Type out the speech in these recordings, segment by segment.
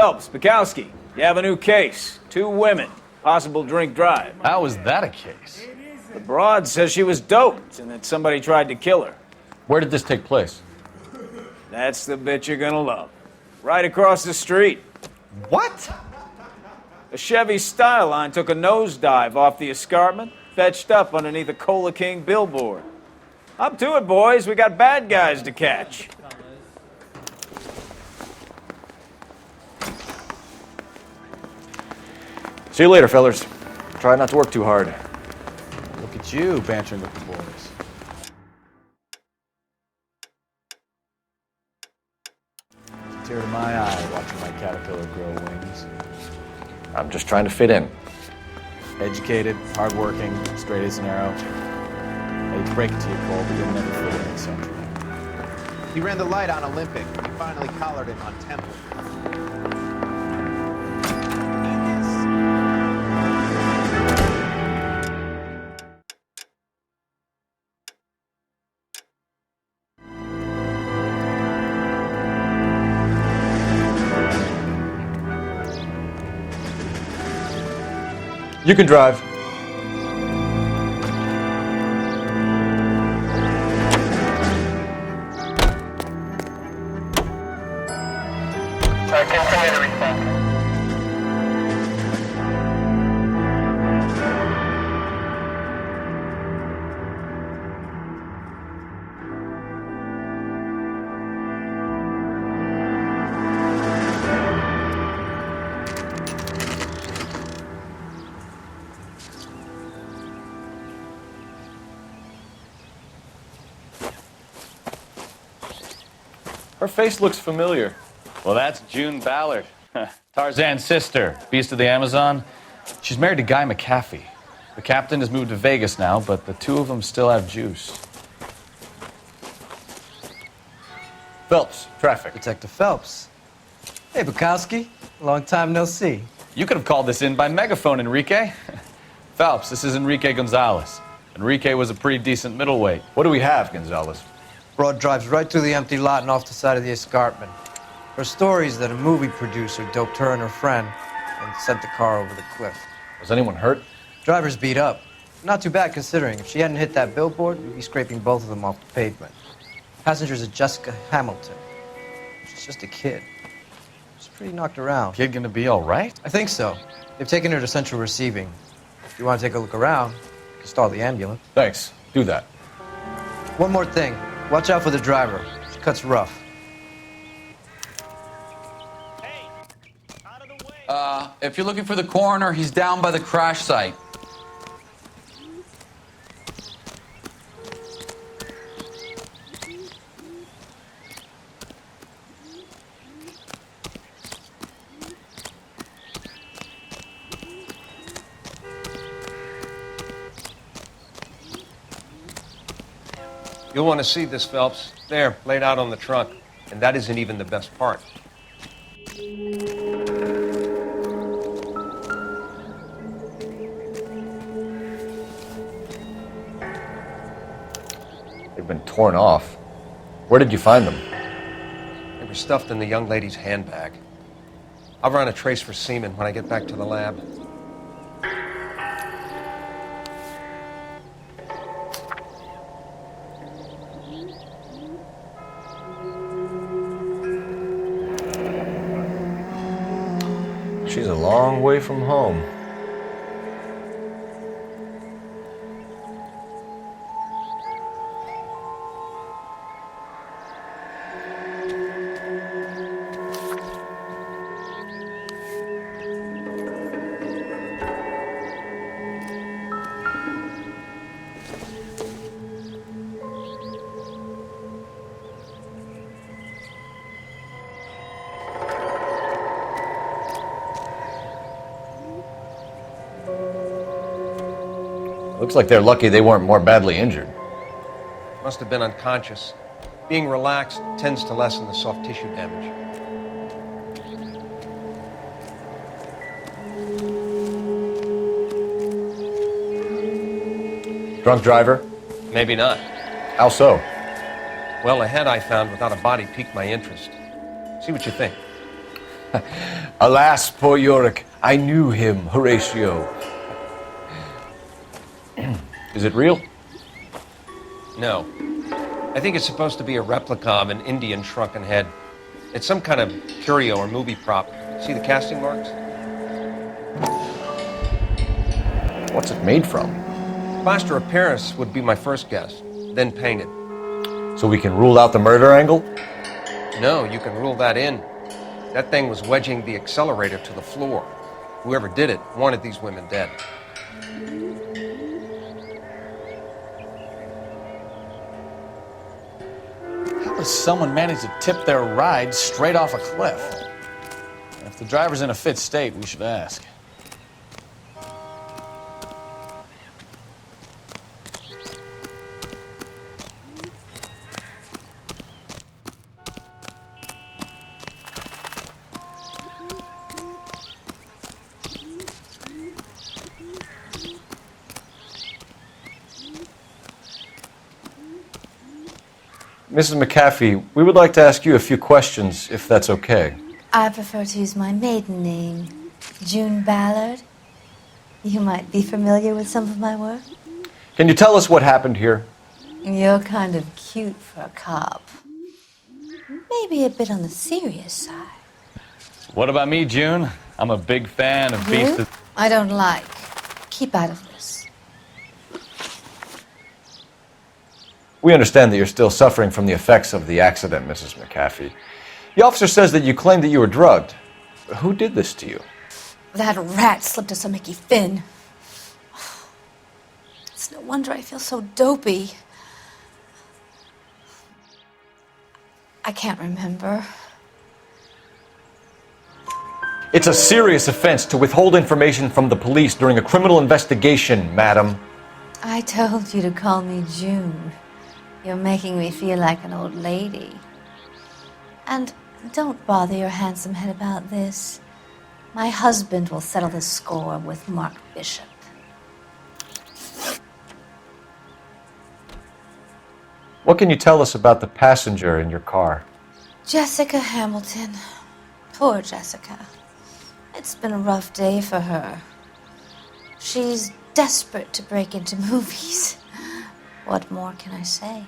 Phelps, Bukowski, you have a new case. 2 women, possible drink drive. How is that a case? The broad says she was doped and that somebody tried to kill her. Where did this take place? That's the bit you're gonna love. Right across the street. What? A Chevy Styline took a nosedive off the escarpment, fetched up underneath a Cola King billboard. Up to it, boys. We got bad guys to catch. See you later, fellers. Try not to work too hard. Look at you bantering with the boys. It's a tear to my eye watching my caterpillar grow wings. I'm just trying to fit in. Educated, hardworking, straight as an arrow. I hate to break it to you, Cole, but you'll never fit in this century. He ran the light on Olympic. We finally collared him on Temple. You can drive. Her face looks familiar. Well, that's June Ballard, Tarzan's sister, beast of the Amazon. She's married to Guy McAfee. The captain has moved to Vegas now, but the 2 of them still have juice. Phelps, traffic. Detective Phelps. Hey, Bukowski. Long time no see. You could have called this in by megaphone, Enrique. Phelps, this is Enrique Gonzalez. Enrique was a pretty decent middleweight. What do we have, Gonzalez? Broad drives right through the empty lot and off the side of the escarpment. Her story is that a movie producer doped her and her friend and sent the car over the cliff. Was anyone hurt? Driver's beat up. Not too bad considering. If she hadn't hit that billboard, we'd be scraping both of them off the pavement. Passenger's a Jessica Hamilton. She's just a kid. She's pretty knocked around. Kid gonna be all right? I think so. They've taken her to central receiving. If you want to take a look around, you can stall the ambulance. Thanks. Do that. One more thing. Watch out for the driver. She cuts rough. If you're looking for the coroner, he's down by the crash site. You'll want to see this, Phelps. There, laid out on the trunk. And that isn't even the best part. They've been torn off. Where did you find them? They were stuffed in the young lady's handbag. I'll run a trace for semen when I get back to the lab. She's a long way from home. Looks like they're lucky they weren't more badly injured. Must have been unconscious. Being relaxed tends to lessen the soft tissue damage. Drunk driver? Maybe not. How so? Well, the head I found without a body piqued my interest. See what you think. Alas, poor Yorick. I knew him, Horatio. Is it real? No. I think it's supposed to be a replica of an Indian shrunken head. It's some kind of curio or movie prop. See the casting marks? What's it made from? Plaster of Paris would be my first guess, then painted. So we can rule out the murder angle? No, you can rule that in. That thing was wedging the accelerator to the floor. Whoever did it wanted these women dead. How does someone manage to tip their ride straight off a cliff? If the driver's in a fit state, we should ask. Mrs. McAfee, we would like to ask you a few questions, if that's okay. I prefer to use my maiden name, June Ballard. You might be familiar with some of my work. Can you tell us what happened here? You're kind of cute for a cop. Maybe a bit on the serious side. What about me, June? I'm a big fan of Beast You? of... I don't like. Keep out of this. We understand that you're still suffering from the effects of the accident, Mrs. McAfee. The officer says that you claimed that you were drugged. Who did this to you? That rat slipped us a Mickey Finn. It's no wonder I feel so dopey. I can't remember. It's a serious offense to withhold information from the police during a criminal investigation, madam. I told you to call me June. You're making me feel like an old lady. And don't bother your handsome head about this. My husband will settle the score with Mark Bishop. What can you tell us about the passenger in your car? Jessica Hamilton. Poor Jessica. It's been a rough day for her. She's desperate to break into movies. What more can I say?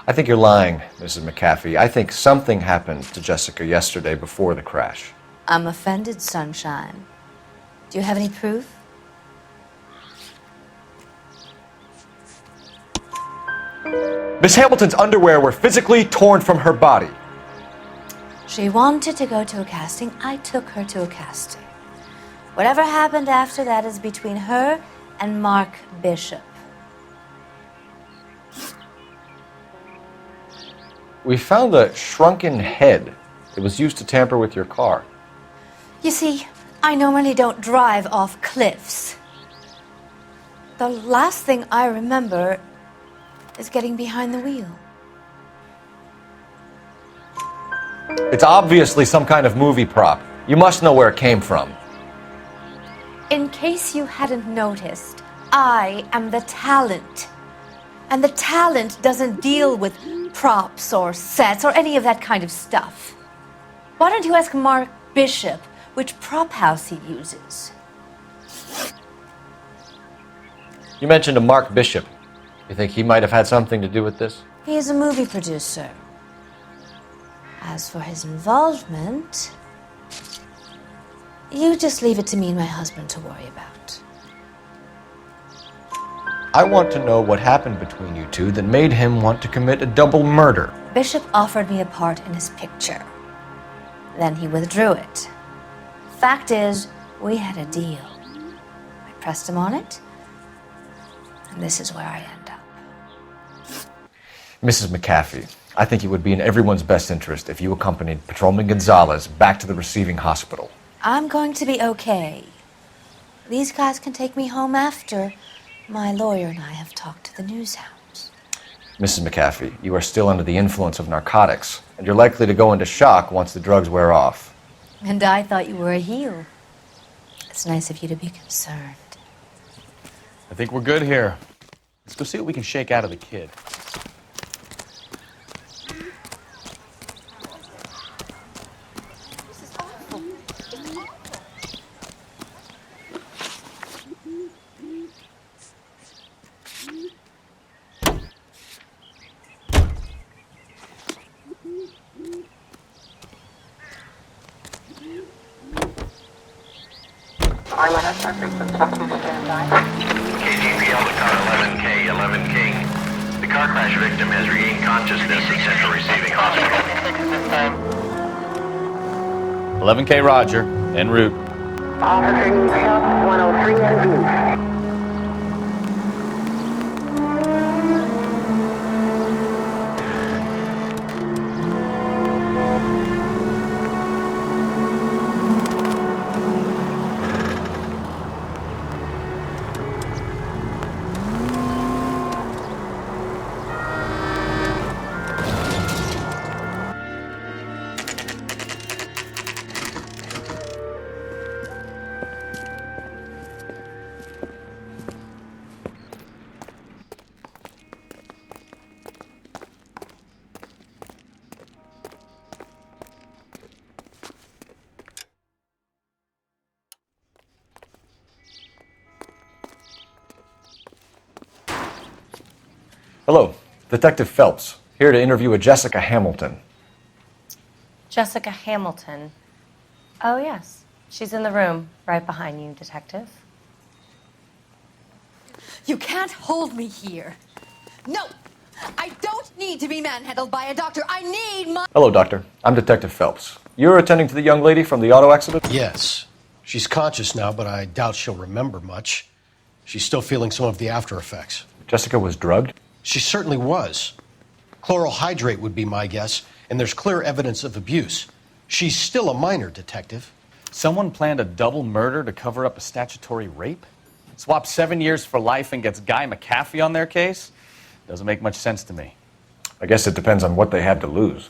I think you're lying, Mrs. McAfee. I think something happened to Jessica yesterday before the crash. I'm offended, Sunshine. Do you have any proof? Miss Hamilton's underwear were physically torn from her body. She wanted to go to a casting. I took her to a casting. Whatever happened after that is between her and Mark Bishop. We found a shrunken head that was used to tamper with your car. You see, I normally don't drive off cliffs. The last thing I remember is getting behind the wheel. It's obviously some kind of movie prop. You must know where it came from. In case you hadn't noticed, I am the talent. And the talent doesn't deal with props or sets or any of that kind of stuff. Why don't you ask Mark Bishop which prop house he uses? You mentioned a Mark Bishop. You think he might have had something to do with this? He is a movie producer. As for his involvement, you just leave it to me and my husband to worry about. I want to know what happened between you two that made him want to commit a double murder. Bishop offered me a part in his picture. Then he withdrew it. Fact is, we had a deal. I pressed him on it, and this is where I end up. Mrs. McAfee, I think it would be in everyone's best interest if you accompanied Patrolman Gonzalez back to the receiving hospital. I'm going to be okay. These guys can take me home after my lawyer and I have talked to the news hounds. Mrs. McAfee, you are still under the influence of narcotics, and you're likely to go into shock once the drugs wear off. And I thought you were a heel. It's nice of you to be concerned. I think we're good here. Let's go see what we can shake out of the kid. This is awful. KGPL to car 11K, 11K. The car crash victim has regained consciousness at Central Receiving Hospital. 11K Roger, en route. Officer needs help, 103 and view. Hello, Detective Phelps, here to interview a Jessica Hamilton. Jessica Hamilton. Oh, yes. She's in the room, right behind you, Detective. You can't hold me here. No! I don't need to be manhandled by a doctor. I need my... Hello, Doctor. I'm Detective Phelps. You're attending to the young lady from the auto accident? Yes. She's conscious now, but I doubt she'll remember much. She's still feeling some of the after effects. Jessica was drugged? She certainly was. Chloral hydrate would be my guess, and there's clear evidence of abuse. She's still a minor, Detective. Someone planned a double murder to cover up a statutory rape? Swap 7 years for life and gets Guy McAfee on their case? Doesn't make much sense to me. I guess it depends on what they had to lose.